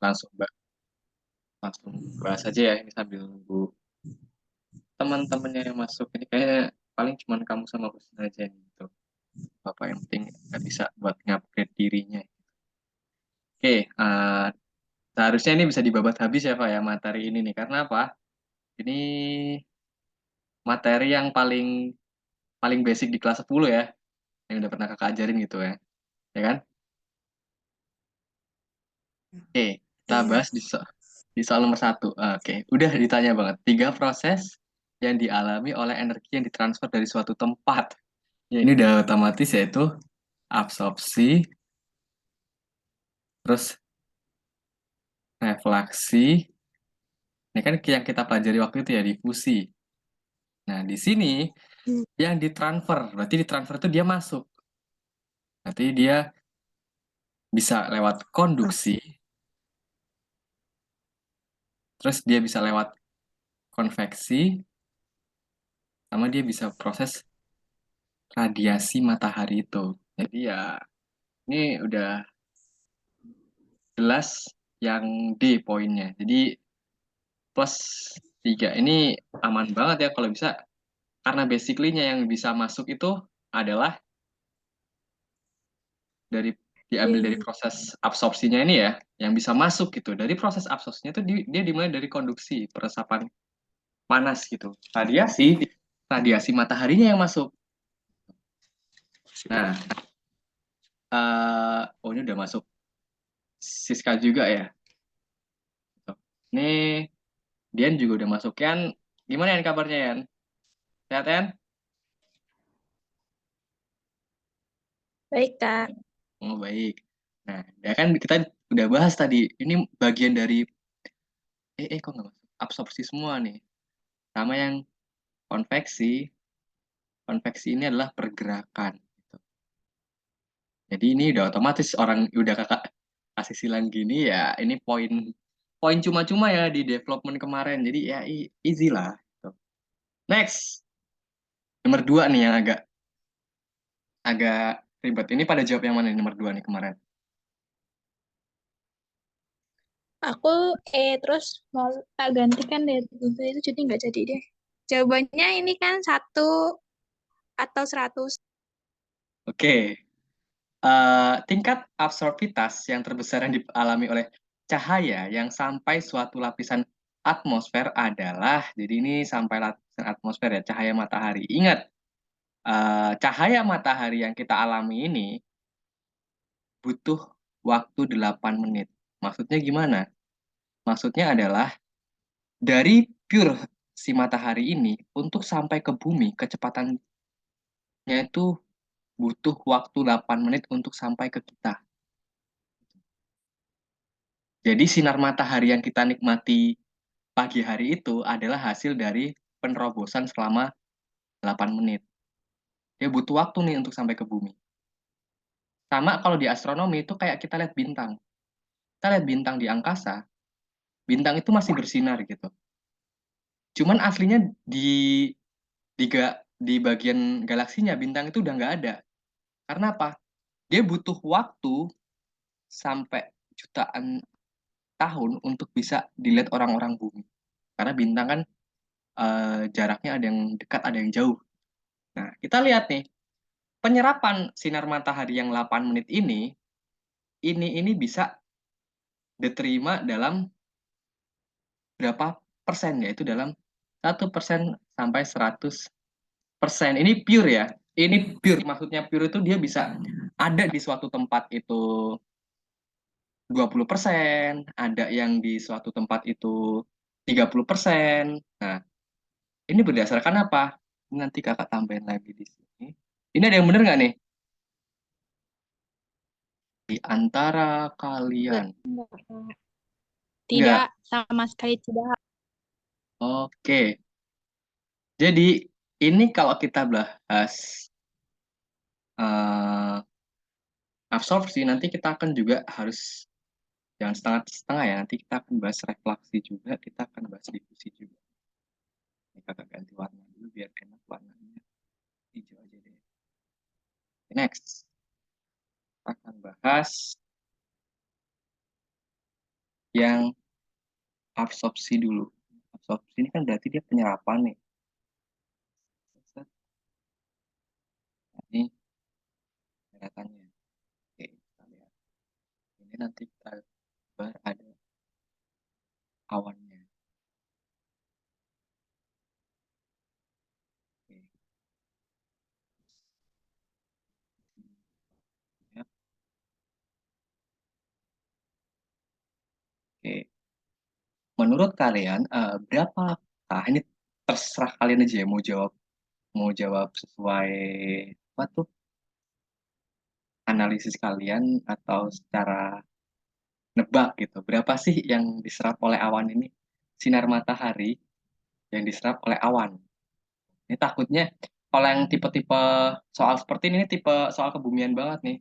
langsung langsung bahas aja ya ini sambil nunggu teman-temannya yang masuk. Ini kayaknya paling cuman kamu sama Husna aja yang gitu. Bapak yang penting nggak bisa buat ngupgrade dirinya. Oke, seharusnya ini bisa dibabat habis ya Pak ya materi ini nih. Karena apa? Ini materi yang paling paling basic di kelas 10 ya, yang udah pernah kakak ajarin gitu ya. Ya kan? Oke, kita Iya. bahas di soal nomor satu. Oke, udah ditanya banget. Tiga proses yang dialami oleh energi yang ditransfer dari suatu tempat. Ya, ini udah otomatis yaitu absorpsi, terus refleksi. Ini kan yang kita pelajari waktu itu ya difusi. Nah, di sini Hmm. yang ditransfer, berarti ditransfer itu dia masuk. Berarti dia bisa lewat konduksi, terus dia bisa lewat konveksi, sama dia bisa proses radiasi matahari itu. Jadi ya ini udah jelas yang D poinnya. Jadi plus 3 ini aman banget ya kalau bisa. Karena basically-nya yang bisa masuk itu adalah dari diambil dari Yang proses absorpsinya ini ya, yang bisa masuk gitu. Dari proses absorpsinya itu dia dimulai dari konduksi, peresapan panas gitu. Radiasi mataharinya yang masuk. Nah, oh ini udah masuk Siska juga ya. Ini Dian juga udah masuk. Yan, gimana Yan kabarnya Yan? Sehat Yan? baik, Kak. Oh baik. Nah, ya kan kita udah bahas tadi. Ini bagian dari kok nggak masuk? Absorpsi semua nih. Sama yang konveksi. Konveksi ini adalah pergerakan. Gitu. Jadi ini udah otomatis orang udah kakak kasih silang gini ya. Ini poin poin cuma-cuma ya di development kemarin. Jadi ya easy lah. Gitu. Next, nomor 2 nih yang agak agak ribet. Ini pada jawab yang mana nih, nomor 2 nih kemarin? Aku terus mau tak gantikan deh itu jadi nggak jadi deh. Jawabannya ini kan 1 atau 100. Oke. Tingkat absorptivitas yang terbesar yang dialami oleh cahaya yang sampai suatu lapisan atmosfer adalah, jadi ini sampai lapisan atmosfer ya, cahaya matahari. Ingat, cahaya matahari yang kita alami ini butuh waktu 8 menit. Maksudnya gimana? Maksudnya adalah dari pure si matahari ini untuk sampai ke bumi, kecepatannya itu butuh waktu 8 menit untuk sampai ke kita. Jadi sinar matahari yang kita nikmati pagi hari itu adalah hasil dari penerobosan selama 8 menit. Dia butuh waktu nih untuk sampai ke bumi. Sama kalau di astronomi itu kayak kita lihat bintang. Kita lihat bintang di angkasa, bintang itu masih bersinar gitu. Cuman aslinya di bagian galaksinya bintang itu udah nggak ada. Karena apa? Dia butuh waktu sampai jutaan tahun untuk bisa dilihat orang-orang bumi. Karena bintang kan jaraknya ada yang dekat, ada yang jauh. Nah, kita lihat nih, penyerapan sinar matahari yang 8 menit ini bisa diterima dalam berapa persen, yaitu dalam 1% sampai 100%. Ini pure ya. Ini pure, maksudnya pure itu dia bisa ada di suatu tempat itu 20%, ada yang di suatu tempat itu 30%. Nah, ini berdasarkan apa? Nanti kakak tambahin lagi di sini. Ini ada yang bener nggak nih? Di antara Enggak, kalian. enggak, Kak. Tidak, Nggak. sama sekali tidak. Oke. Jadi ini kalau kita bahas eh, absorpsi, nanti kita akan juga harus jangan setengah-setengah ya. Nanti kita akan bahas refleksi juga, kita akan bahas difusi juga. Ini kakak ganti warna dulu biar enak warnanya hijau aja deh. Next, kita akan bahas yang absorpsi dulu. Absorpsi ini kan berarti dia penyerapan nih. Ini daratannya. Oke, kita lihat. Ini nanti kita bar ada awannya. Oke. Ya. Oke. Menurut kalian berapa? Nah, ini terserah kalian aja ya mau jawab sesuai apa tuh analisis kalian atau secara nebak gitu. Berapa sih yang diserap oleh awan ini? Sinar matahari yang diserap oleh awan. Ini takutnya kalau yang tipe-tipe soal seperti ini tipe soal kebumian banget nih.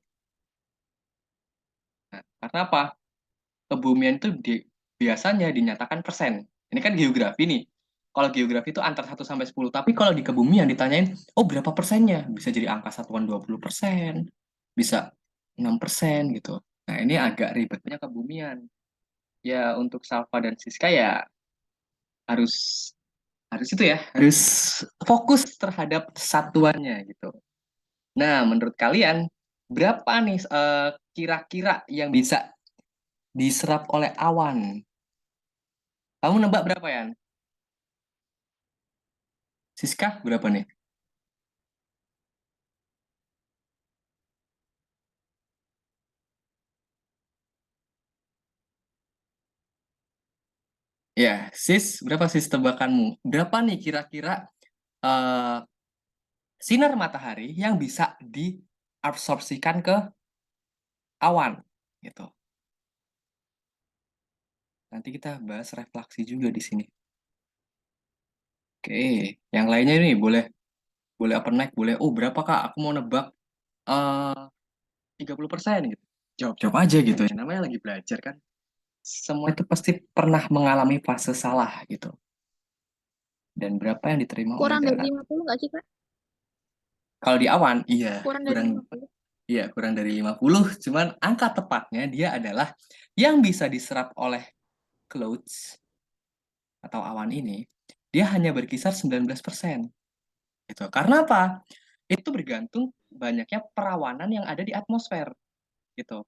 Nah, karena apa? Kebumian itu biasanya dinyatakan persen. Ini kan geografi nih. Kalau geografi itu antar 1 sampai 10. Tapi kalau di kebumian ditanyain, oh berapa persennya? Bisa jadi angka satuan 20%, bisa 6% gitu. Nah ini agak ribetnya kebumian. Ya untuk Salva dan Siska ya harus harus itu ya, harus fokus terhadap satuannya gitu. Nah menurut kalian berapa nih kira-kira yang bisa diserap oleh awan? Kamu nebak berapa ya? Siska berapa nih? Ya, sis, berapa sis tebakanmu? Berapa nih kira-kira eh, sinar matahari yang bisa diabsorpsikan ke awan? Gitu. Nanti kita bahas refleksi juga di sini. Oke, yang lainnya ini boleh boleh open mic, boleh. Oh, berapa Kak? Aku mau nebak 30% gitu. Jawab-jawab aja gitu ya. Namanya lagi belajar kan. Semua itu pasti pernah mengalami fase salah gitu. Dan berapa yang diterima oleh Kurang dari darat? 50 nggak sih, Kak? Kalau di awan, iya, Kurang dari kurang 50. iya, kurang dari 50. Cuman angka tepatnya dia adalah yang bisa diserap oleh clouds atau awan ini, dia hanya berkisar 19%. Gitu. Karena apa? Itu bergantung banyaknya perawanan yang ada di atmosfer. Gitu.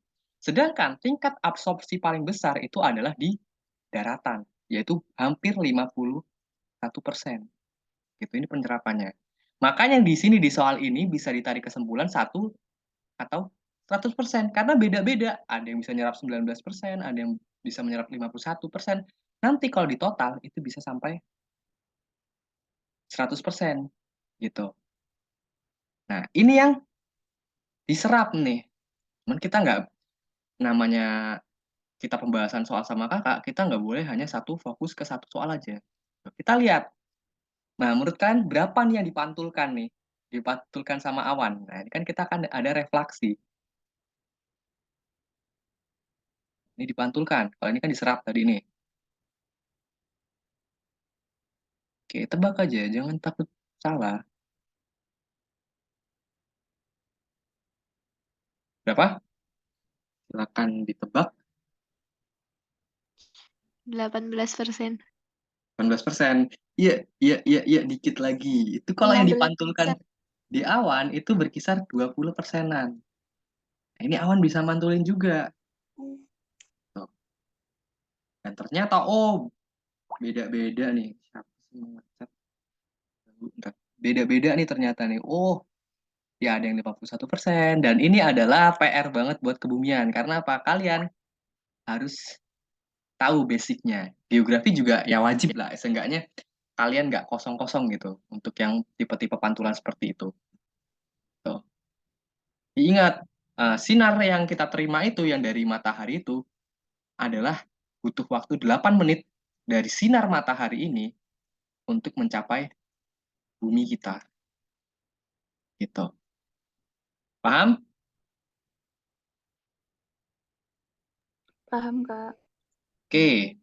Sedangkan tingkat absorpsi paling besar itu adalah di daratan, yaitu hampir 51%. Gitu, ini penyerapannya. Makanya di sini di soal ini bisa ditarik kesimpulan satu atau 100% karena beda-beda. Ada yang bisa menyerap 19%, ada yang bisa menyerap 51%. Nanti kalau di total itu bisa sampai 100% gitu. Nah, ini yang diserap nih. Cuman kita nggak namanya kita pembahasan soal sama kakak, kita nggak boleh hanya satu fokus ke satu soal aja. Kita lihat. Nah, menurut kalian berapa nih yang dipantulkan nih? Dipantulkan sama awan. Nah, ini kan kita akan ada refleksi. Ini dipantulkan. Kalau ini kan diserap tadi nih. Oke, tebak aja, jangan takut salah. Berapa? Silakan ditebak. 18%. 18%. Iya, iya, iya, iya, dikit lagi. Itu kalau yang dipantulkan 15%. di awan itu berkisar 20%-an. Nah, ini awan bisa mantulin juga. Tuh. Dan ternyata, oh, beda-beda nih. Siapa sih yang ngecat? Bentar. Beda-beda nih ternyata nih. Oh, ya ada yang 51%. Dan ini adalah PR banget buat kebumian. Karena apa? Kalian harus tahu basicnya. Geografi juga ya wajib lah. Seenggaknya kalian nggak kosong-kosong gitu. Untuk yang tipe-tipe pantulan seperti itu. Tuh. Ingat, sinar yang kita terima itu, yang dari matahari itu, adalah butuh waktu 8 menit dari sinar matahari ini untuk mencapai bumi kita. Gitu. Paham? Paham, Kak. Oke.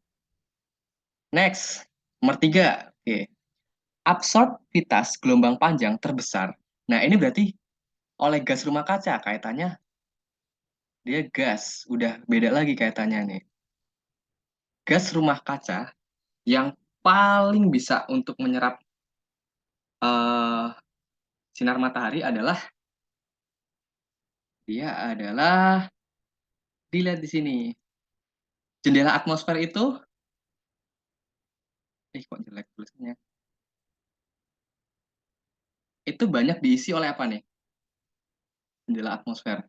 Next. Nomor 3. Oke. Absorptivitas gelombang panjang terbesar. Nah, ini berarti oleh gas rumah kaca. Kaitannya dia gas. Udah beda lagi kaitannya nih. gas rumah kaca yang paling bisa untuk menyerap eh, sinar matahari adalah dilihat di sini. Jendela atmosfer itu, kok jelek tulisannya. Itu banyak diisi oleh apa nih? Jendela atmosfer.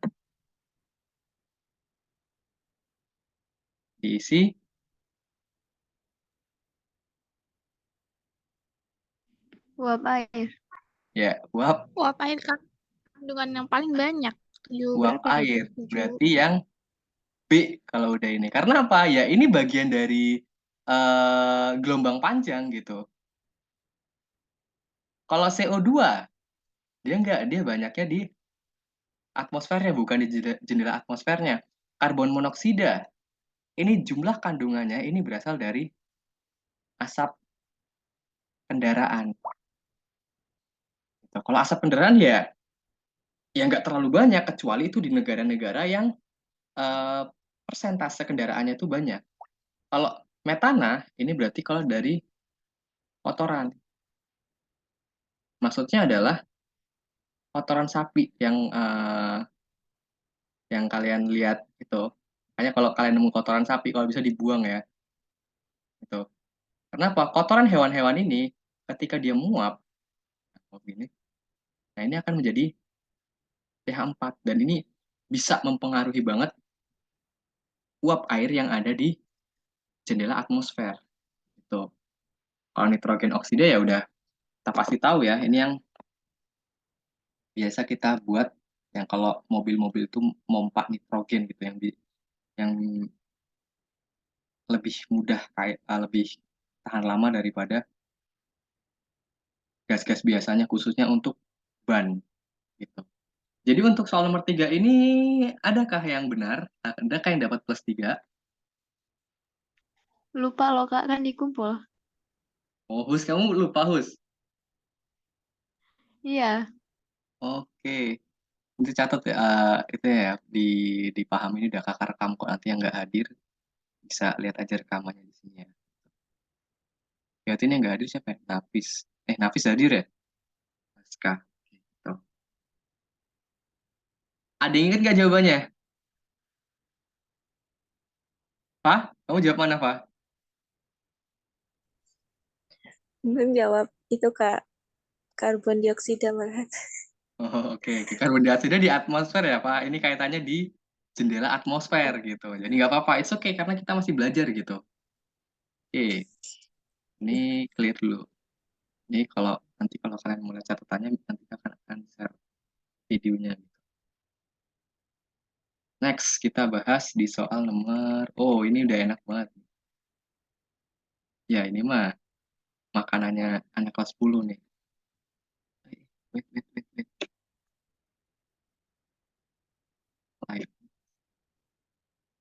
Diisi Uap air. ya uap Uap air kandungan yang paling banyak. Tujuh uap berapa gitu? air. Tujuh. Berarti yang B kalau udah ini. Karena apa? Ya ini bagian dari gelombang panjang gitu. Kalau CO2 dia enggak, dia banyaknya di atmosfernya, bukan di jendela atmosfernya. Karbon monoksida ini jumlah kandungannya ini berasal dari asap kendaraan. Gitu. Kalau asap kendaraan ya nggak terlalu banyak, kecuali itu di negara-negara yang eh, persentase kendaraannya itu banyak. Kalau metana ini berarti kalau dari kotoran. Maksudnya adalah kotoran sapi yang kalian lihat itu. Hanya kalau kalian nemu kotoran sapi, kalau bisa dibuang ya. Gitu. Kenapa? Kotoran hewan-hewan ini ketika dia muap, begini, nah ini akan menjadi pH 4 dan ini bisa mempengaruhi banget uap air yang ada di jendela atmosfer. Gitu. Kalau nitrogen oksida ya udah kita pasti tahu ya, ini yang biasa kita buat yang kalau mobil-mobil itu mompa nitrogen gitu yang lebih mudah lebih tahan lama daripada gas-gas biasanya khususnya untuk ban gitu. Jadi untuk soal nomor 3 ini adakah yang benar? Adakah yang dapat plus 3? Lupa loh Kak, kan dikumpul. Oh, Hus, kamu lupa Hus. Iya, Oke. Nanti catat ya, itu ya dipahami, ini udah kakak rekam kok, nanti yang nggak hadir bisa lihat aja rekamannya di sini ya. Berarti ini yang nggak hadir siapa ya? Nafis. Nafis hadir ya? Naskah. Gitu. Ada yang ingat nggak jawabannya? Pak? Kamu jawab mana, Pak? Belum jawab itu Kak, karbon dioksida malah. Oh, oke. Karbon dioksida di atmosfer ya, Pak. Ini kaitannya di jendela atmosfer gitu. Jadi nggak apa-apa. It's okay karena kita masih belajar gitu. Oke. Ini clear dulu. Ini kalau kalian mulai catatannya nanti akan share videonya. Next, kita bahas di soal nomor. Oh, ini udah enak banget. Ya, ini mah makanannya anak kelas 10 nih. Wait, wait, wait, wait. Live.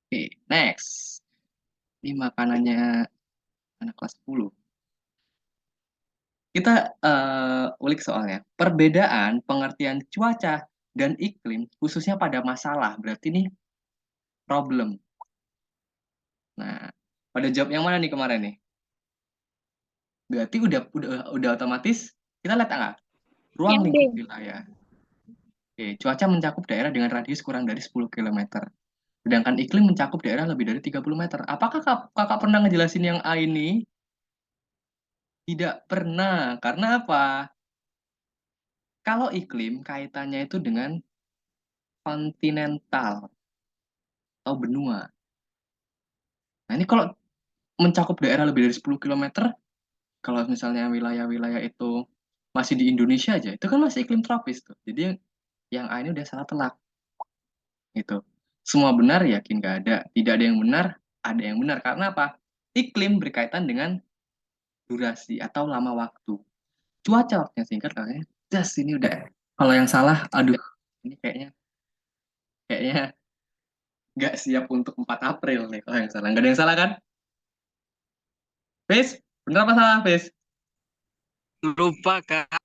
Oke, next. Ini makanannya anak kelas 10. Kita ulik soalnya. Perbedaan pengertian cuaca dan iklim, khususnya pada masalah. Berarti ini problem. Nah, pada jawab yang mana nih kemarin nih? Berarti udah otomatis kita lihat nggak? Ruang Yang B. lingkup wilayah. Oke, cuaca mencakup daerah dengan radius kurang dari 10 kilometer. Sedangkan iklim mencakup daerah lebih dari 30 meter. Apakah kakak pernah ngejelasin yang A ini? Tidak pernah. Karena apa? Kalau iklim kaitannya itu dengan kontinental atau benua. Nah ini kalau mencakup daerah lebih dari 10 kilometer, kalau misalnya wilayah-wilayah itu masih di Indonesia aja, itu kan masih iklim tropis tuh. Jadi yang A ini udah salah telak. Gitu. Semua benar yakin nggak ada. Tidak ada yang benar, ada yang benar. Karena apa? Iklim berkaitan dengan durasi atau lama waktu. Cuaca waktunya singkat katanya. Just ini udah. Kalau yang salah, aduh, ini kayaknya nggak siap untuk 4 April nih kalau yang salah. Nggak ada yang salah kan? Fis, bener apa salah, Fis? Lupa Kak,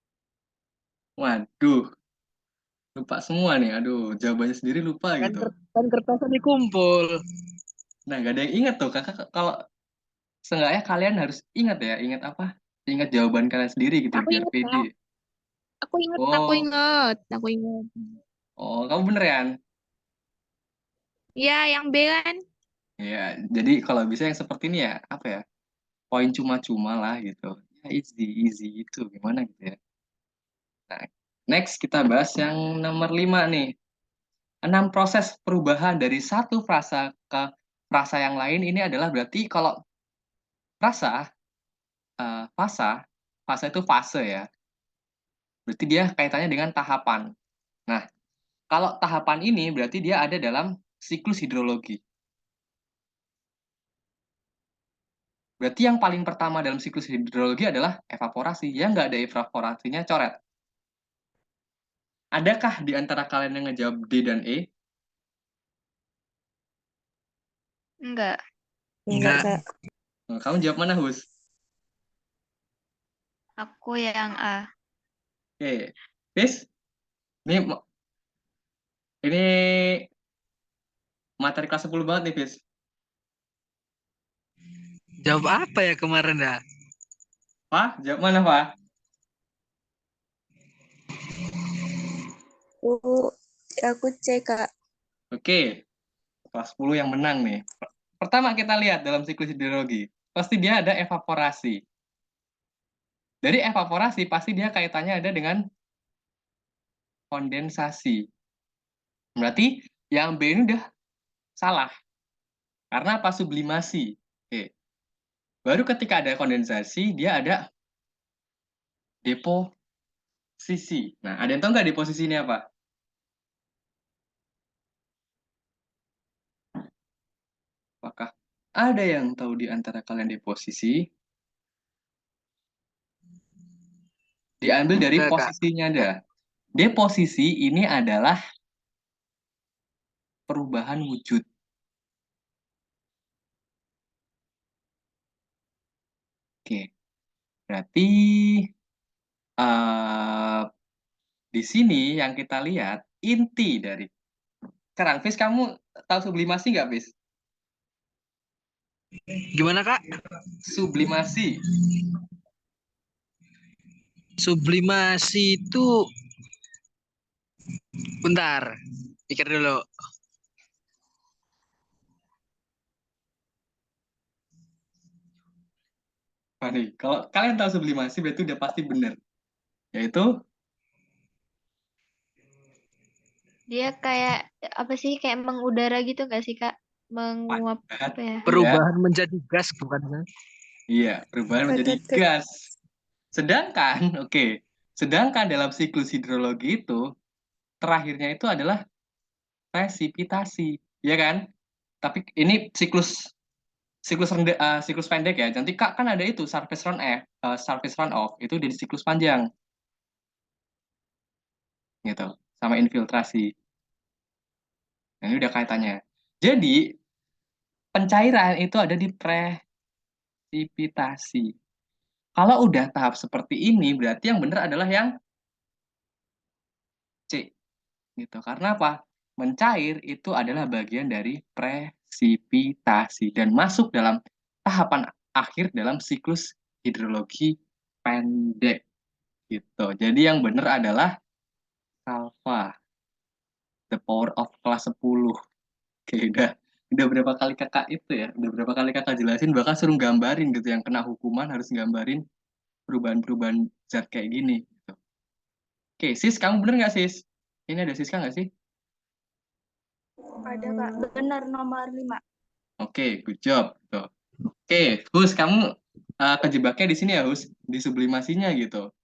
Waduh, lupa semua nih. Aduh, jawabannya sendiri lupa kan, gitu. kan kertasnya dikumpul. Nah, nggak ada yang ingat tuh. Kakak kalau seenggaknya kalian harus ingat ya, ingat apa? Ingat jawaban kalian sendiri gitu, Aku biar inget pede. Kak. Aku inget, aku Oh, inget, aku inget. oh, kamu bener ya? Ya, yang B kan? Ya, jadi kalau bisa yang seperti ini ya, apa ya? Poin cuma-cuma lah gitu. Ya, easy, easy gitu, gimana gitu ya. Nah, next kita bahas yang nomor 5 nih. 6 proses perubahan dari satu frasa ke frasa yang lain ini adalah berarti kalau frasa, fasa itu fase ya. Berarti dia kaitannya dengan tahapan. Nah, kalau tahapan ini berarti dia ada dalam siklus hidrologi. Berarti yang paling pertama dalam siklus hidrologi adalah evaporasi. Yang nggak ada evaporasinya coret. Adakah di antara kalian yang ngejawab D dan E? Enggak. Enggak, Enggak. Kak. Nah, kamu jawab mana, Hus? Aku yang A. Oke. Fis, ini materi kelas 10 banget nih, Fis. Jawab apa ya kemarin dah? Pak, jawab mana, Pak? Aku cek, Kak. Oke, kelas 10 yang menang nih. Pertama kita lihat dalam siklus hidrologi. Pasti dia ada evaporasi. Dari evaporasi pasti dia kaitannya ada dengan kondensasi. Berarti yang B ini udah salah. Karena apa? Sublimasi. Oke. Baru ketika ada kondensasi, dia ada deposisi. Nah, ada yang tahu nggak deposisi ini apa? Apakah ada yang tahu di antara kalian deposisi? Diambil dari Enggak, Kak. posisinya ada. Deposisi ini adalah perubahan wujud. Oke, berarti eh di sini yang kita lihat inti dari sekarang. Fis, kamu tahu sublimasi nggak, Fis? Gimana, Kak? Sublimasi. Sublimasi itu bentar. Pikir dulu. Nah, nih, kalau kalian tahu sublimasi berarti udah pasti benar. Yaitu Dia kayak apa sih? Kayak mengudara gitu gak sih, Kak? Menguap padat, apa ya? ya. Perubahan menjadi gas bukan? Iya, perubahan menjadi Padat, Kak. gas. Sedangkan, oke, sedangkan dalam siklus hidrologi itu terakhirnya itu adalah presipitasi, ya kan? Tapi ini siklus siklus siklus pendek ya. Nanti Kak kan ada itu surface run off itu di siklus panjang gitu, sama infiltrasi. Nah, ini udah kaitannya. Jadi pencairan itu ada di presipitasi. Kalau udah tahap seperti ini berarti yang benar adalah yang C gitu. Karena apa? Mencair itu adalah bagian dari presipitasi dan masuk dalam tahapan akhir dalam siklus hidrologi pendek gitu. Jadi yang benar adalah Alpha, the power of kelas 10. Oke, udah berapa kali kakak itu ya, udah berapa kali kakak jelasin, bahkan suruh gambarin gitu, yang kena hukuman harus gambarin perubahan-perubahan zat kayak gini gitu. Oke, sis, kamu bener nggak, sis? Ini ada Siska nggak sih? Ada Kak, benar nomor 5. Oke, good job gitu. Oke, Hus, kamu kejebaknya di sini ya, Hus, di sublimasinya gitu.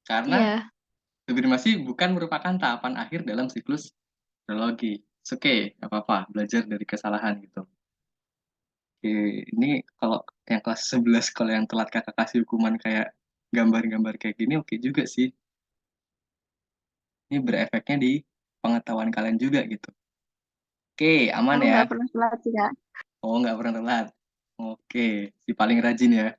Karena Iya. sublimasi bukan merupakan tahapan akhir dalam siklus hidrologi. Oke, nggak apa-apa, belajar dari kesalahan gitu. Oke, ini kalau yang kelas 11, kalau yang telat kakak kasih hukuman kayak gambar-gambar kayak gini, oke juga sih. Ini berefeknya di pengetahuan kalian juga gitu. Oke, aman Aku ya? nggak pernah telat sih Kak. Oh, nggak pernah telat. Oke, si paling rajin ya.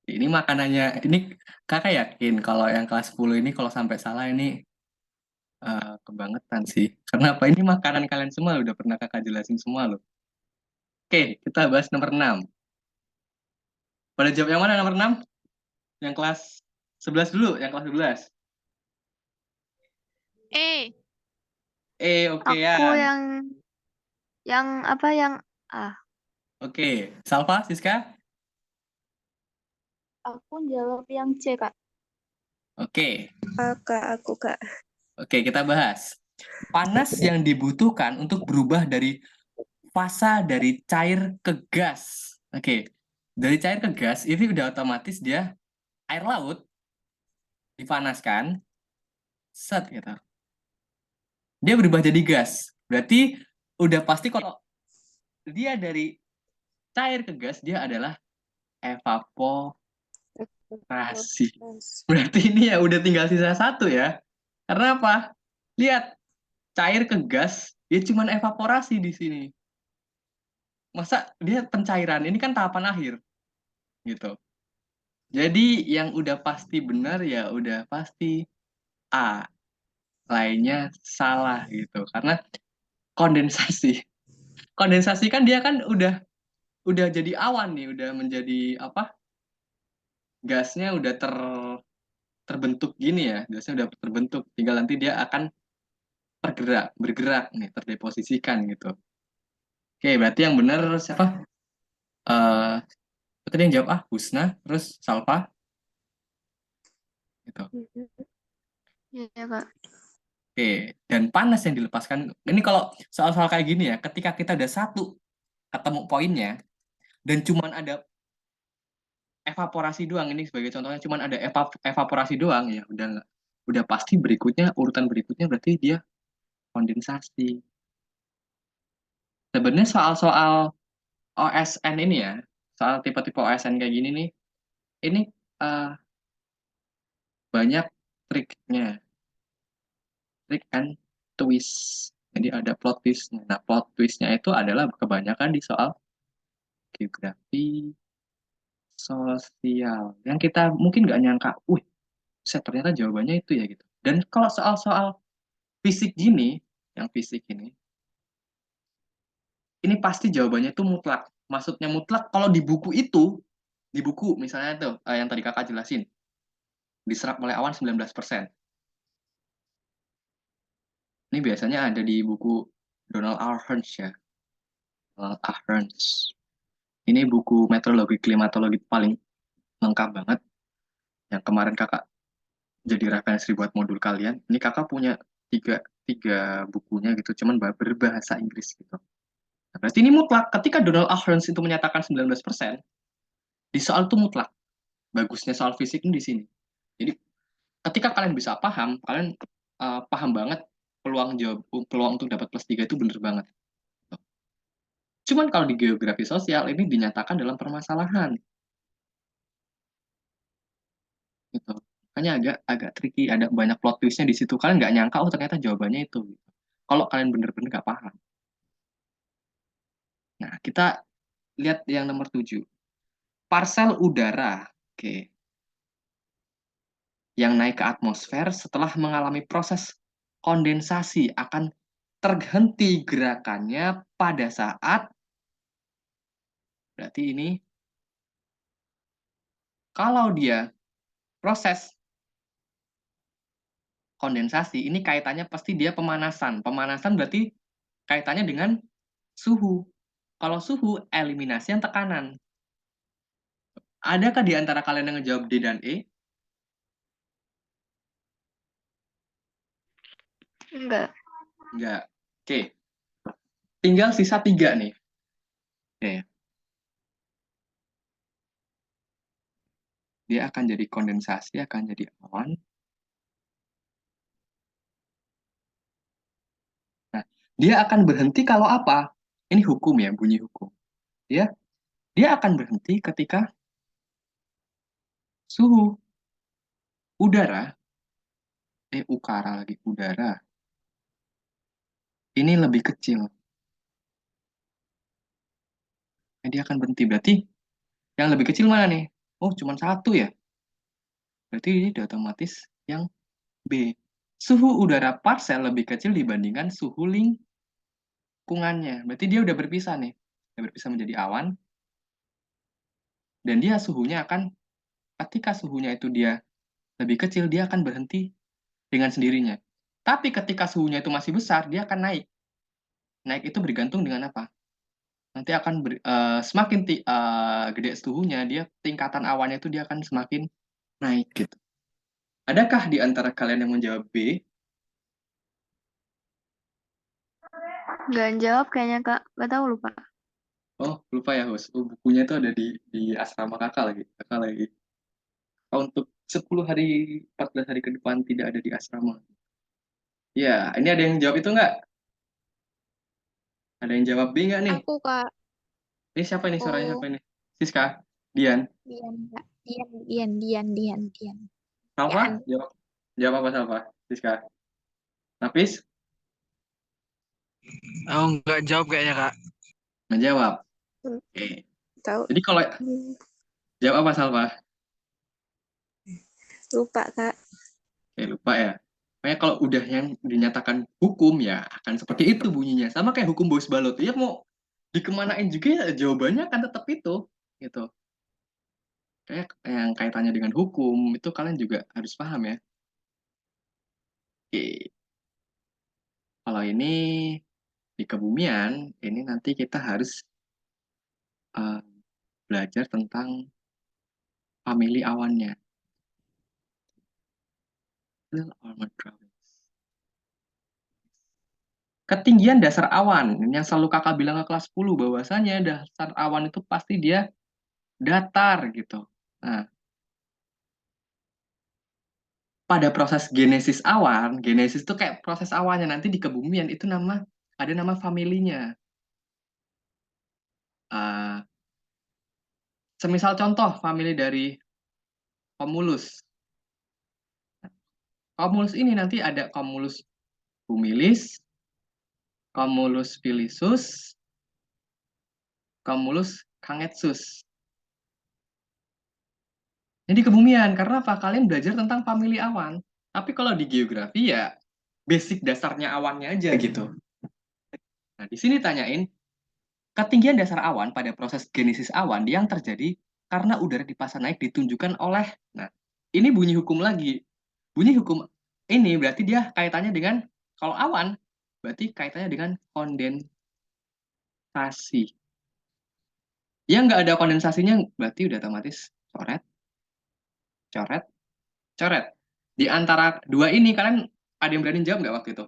Ini makanannya, ini kakak yakin kalau yang kelas 10 ini kalau sampai salah ini kebangetan sih. Karena apa? Ini makanan kalian semua udah pernah kakak jelasin semua loh. Oke, kita bahas nomor 6. Pada jawab yang mana nomor 6? Yang kelas 11 dulu, yang kelas 11. Oke ya. Aku yang apa yang Oke, Salva, Siska? Aku jawab yang C, Kak. Oke. Aku Kak. Oke, kita bahas. Panas yang dibutuhkan untuk berubah dari fasa dari cair ke gas. Oke, dari cair ke gas, ini udah otomatis dia air laut dipanaskan, set gitu. Dia berubah jadi gas. Berarti udah pasti kalau dia dari cair ke gas, dia adalah evaporasi. Berarti ini ya udah tinggal sisa satu ya. Karena apa? Lihat, cair ke gas, dia cuma evaporasi di sini. Masa dia pencairan, ini kan tahapan akhir. Gitu. Jadi yang udah pasti benar ya udah pasti A. Lainnya salah gitu. Karena kondensasi. Kondensasi kan dia kan udah jadi awan nih, udah menjadi apa? Gasnya udah terbentuk gini ya, gasnya udah terbentuk. Tinggal nanti dia akan bergerak nih, terdeposisikan gitu. Oke, berarti yang benar siapa? Eh, tadi yang jawab Husna, terus Salva gitu. ya Kak. Oke, dan panas yang dilepaskan. Ini kalau soal-soal kayak gini ya, ketika kita udah satu ketemu poinnya dan cuman ada evaporasi doang, ini sebagai contohnya cuman ada evaporasi doang ya, udah pasti berikutnya urutan berikutnya berarti dia kondensasi. Sebenarnya soal-soal OSN ini ya, soal tipe-tipe OSN kayak gini nih, ini eh, banyak triknya, trik and twist. Jadi ada plot twistnya. Nah, plot twistnya itu adalah kebanyakan di soal geografi, sosial. Yang kita mungkin nggak nyangka, ternyata jawabannya itu ya gitu. Dan kalau soal-soal fisik gini, yang fisik ini pasti jawabannya itu mutlak. Maksudnya mutlak kalau di buku misalnya tuh yang tadi kakak jelasin, diserap oleh awan 19%. Ini biasanya ada di buku Donald R. Hearns ya. Donald R. Hearns. Ini buku meteorologi klimatologi paling lengkap banget. Yang kemarin kakak jadi referensi buat modul kalian. Ini kakak punya tiga bukunya gitu, cuman berbahasa Inggris gitu. Nah, berarti ini mutlak. Ketika Donald R. Hearns itu menyatakan 19%, di soal itu mutlak. Bagusnya soal fisik ini di sini. Jadi ketika kalian bisa paham, kalian paham banget peluang untuk dapat plus 3 itu bener banget. Cuman kalau di geografi sosial ini dinyatakan dalam permasalahan. Gitu. Makanya agak tricky, ada banyak plot twistnya di situ. Kalian nggak nyangka, ternyata jawabannya itu. Gitu. Kalau kalian bener-bener nggak paham. Nah, kita lihat yang nomor 7. Parsel udara. Oke. Yang naik ke atmosfer setelah mengalami proses kondensasi akan terhenti gerakannya pada saat, berarti ini kalau dia proses kondensasi, ini kaitannya pasti dia pemanasan. Pemanasan berarti kaitannya dengan suhu. Kalau suhu, eliminasi yang tekanan. Adakah di antara kalian yang ngejawab D dan E? Enggak. Enggak. Oke. Tinggal sisa 3 nih. Oke. Dia akan jadi kondensasi, akan jadi awan. Nah, dia akan berhenti kalau apa? Ini hukum ya, bunyi hukum. Dia akan berhenti ketika suhu udara, ukara lagi, udara, ini lebih kecil. Nah, dia akan berhenti. Berarti yang lebih kecil mana nih? Oh, cuma 1 ya? Berarti ini udah otomatis yang B. Suhu udara parsel lebih kecil dibandingkan suhu lingkungannya. Berarti dia udah berpisah nih. dia berpisah menjadi awan, dan dia suhunya akan, ketika suhunya itu dia lebih kecil, dia akan berhenti dengan sendirinya. Tapi ketika suhunya itu masih besar, dia akan naik. Naik itu bergantung dengan apa? Nanti akan semakin gede suhunya, dia tingkatan awannya itu dia akan semakin naik gitu. Adakah di antara kalian yang menjawab B? Nggak jawab kayaknya Kak. Nggak tahu lupa. Oh, lupa ya, host. Oh, bukunya itu ada di asrama kakak lagi. Kakak lagi. Oh, untuk 10 hari, 14 hari ke depan tidak ada di asrama. Ya, ini ada yang jawab itu nggak? Ada yang jawab B nggak nih? Aku Kak. Ini siapa nih, suaranya Oh, siapa ini? Siska? Dian? Dian Kak. Dian. Salva? Dian. Jawab, jawab apa Salva? Siska? Nafis? Oh, nggak jawab kayaknya, Kak. Nggak jawab. Hmm, Oke. Tahu. Jadi kalau jawab apa Salva? Lupa, Kak. Oke, lupa ya. Makanya kalau udah yang dinyatakan hukum ya akan seperti itu bunyinya. Sama kayak hukum bos balot. Ya mau dikemanain juga ya jawabannya akan tetap itu. Gitu. Kayak yang kaitannya dengan hukum itu kalian juga harus paham ya. Oke. Kalau ini di kebumian, ini nanti kita harus eh, belajar tentang famili awannya. Ketinggian dasar awan, yang selalu kakak bilang ke kelas 10, bahwasanya dasar awan itu pasti dia datar gitu. Nah, pada proses genesis awan, genesis itu kayak proses awannya, nanti di kebumian itu ada nama familinya. Semisal contoh famili dari Cumulus. Cumulus ini nanti ada Cumulus humilis, Cumulus filisus, Cumulus cangetsus. Jadi kebumian, karena apa? Kalian belajar tentang famili awan. Tapi kalau di geografi ya basic dasarnya awannya aja gitu. Nah, di sini tanyain ketinggian dasar awan pada proses genesis awan yang terjadi karena udara di fase naik ditunjukkan oleh. Nah, ini bunyi hukum lagi. Bunyi hukum ini berarti dia kaitannya dengan, kalau awan berarti kaitannya dengan kondensasi. Yang nggak ada kondensasinya berarti udah otomatis coret, coret, coret. Di antara dua ini kalian ada yang berani jawab nggak waktu itu?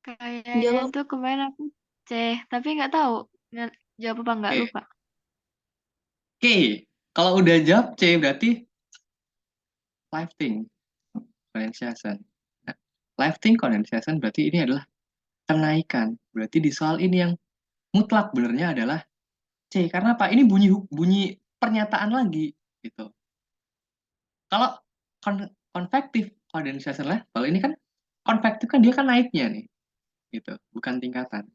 Kayaknya Jawab. tuh kemarin aku C, tapi nggak tahu jawab apa nggak Oke, lupa. oke. Kalau udah jawab C berarti lifting condensation. Nah, lifting condensation berarti ini adalah kenaikan. Berarti di soal ini yang mutlak benernya adalah C. Karena apa? Ini bunyi pernyataan lagi gitu. Kalau convective condensation level ini kan konvektif kan dia kan naiknya nih gitu, bukan tingkatan.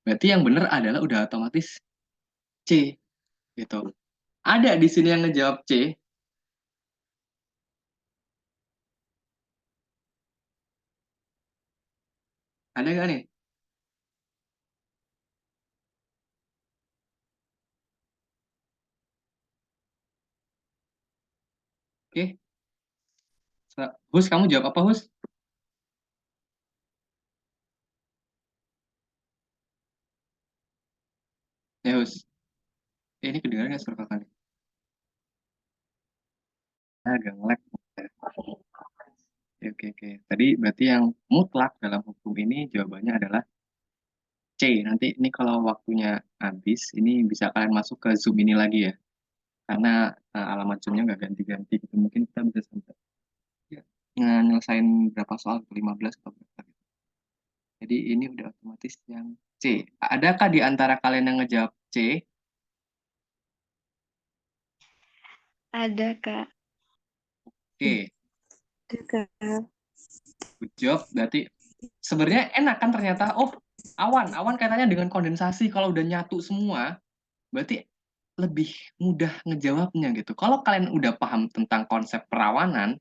Berarti yang benar adalah udah otomatis C gitu. Ada di sini yang ngejawab C? Ada nggak nih? Oke. Hus, kamu jawab apa, Hus? Ya, Hus. Ini kedengaran nggak suara kakak nih? Agak nge-lag. Oke, oke, oke. Tadi berarti yang mutlak dalam hukum ini jawabannya adalah C. Nanti ini kalau waktunya habis, ini bisa kalian masuk ke Zoom ini lagi ya. Karena alamat Zoom-nya nggak ganti-ganti gitu. Mungkin kita bisa sampai ya, nyelesain berapa soal, 15 atau berapa gitu. Jadi ini udah otomatis yang C. Adakah di antara kalian yang ngejawab C? Ada Kak. Oke, Ada, Kak. good job. Berarti sebenarnya enak kan ternyata. Oh, awan kaitannya dengan kondensasi. Kalau udah nyatu semua, berarti lebih mudah ngejawabnya gitu. Kalau kalian udah paham tentang konsep perawanan,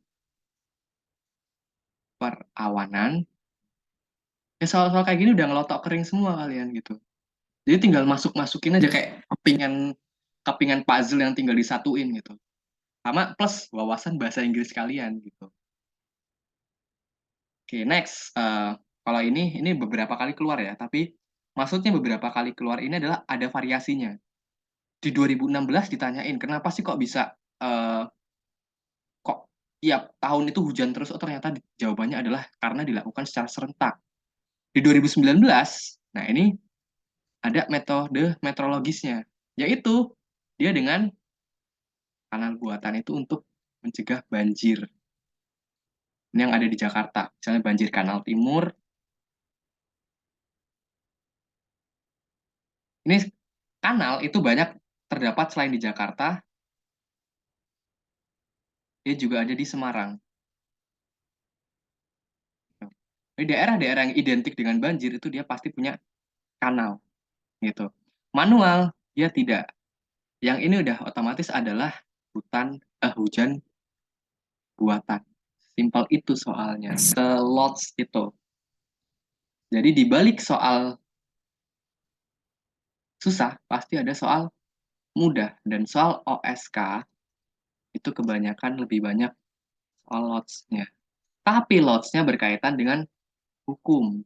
Ya soal-soal kayak gini udah ngelotok kering semua kalian gitu. Jadi tinggal masukin aja kayak kepingan puzzle yang tinggal disatuin gitu. Sama plus wawasan bahasa Inggris kalian gitu. Oke, next. Kalau ini beberapa kali keluar ya, tapi maksudnya beberapa kali keluar ini adalah ada variasinya. Di 2016 ditanyain, kenapa sih kok bisa kok tiap tahun itu hujan terus? Oh, ternyata jawabannya adalah karena dilakukan secara serentak. Di 2019, nah ini ada metode meteorologisnya, yaitu dia dengan kanal buatan itu untuk mencegah banjir. Ini yang ada di Jakarta, misalnya banjir Kanal Timur. Ini kanal itu banyak terdapat selain di Jakarta, dia juga ada di Semarang. Di daerah-daerah yang identik dengan banjir itu dia pasti punya kanal, gitu. Manual dia tidak. Yang ini udah otomatis adalah hujan buatan. Simpel itu soalnya. Slots itu. Jadi di balik soal susah pasti ada soal mudah, dan soal OSK itu kebanyakan lebih banyak soal lots-nya. Tapi lots-nya berkaitan dengan hukum.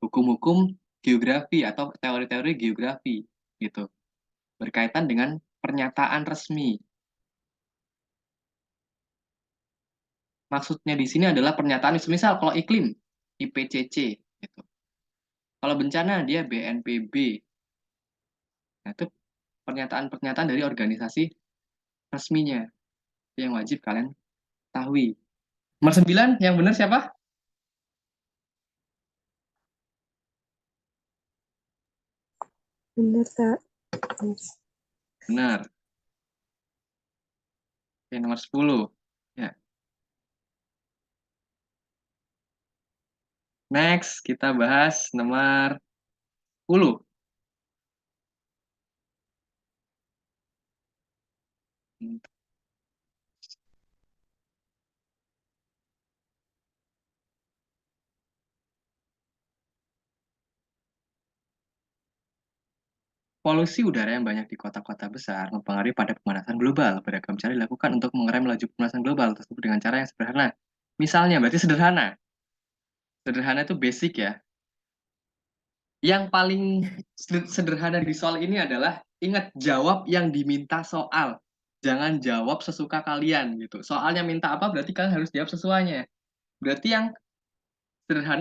Hukum-hukum geografi atau teori-teori geografi gitu. Berkaitan dengan pernyataan resmi. Maksudnya di sini adalah pernyataan misal kalau iklim IPCC gitu. Kalau bencana dia BNPB. Nah, itu pernyataan-pernyataan dari organisasi resminya yang wajib kalian ketahui. Nomor 9 yang benar siapa? Bener, Kak. Benar. Oke, nomor 10. Ya. Next, kita bahas nomor 10. Polusi udara yang banyak di kota-kota besar mempengaruhi pada pemanasan global. Beragam cara dilakukan untuk mengeram laju pemanasan global tersebut dengan cara yang sederhana. Misalnya, berarti sederhana. Sederhana itu basic ya. Yang paling sederhana di soal ini adalah ingat jawab yang diminta soal. Jangan jawab sesuka kalian gitu. Soalnya minta apa berarti kalian harus jawab sesuainya. Berarti yang sederhana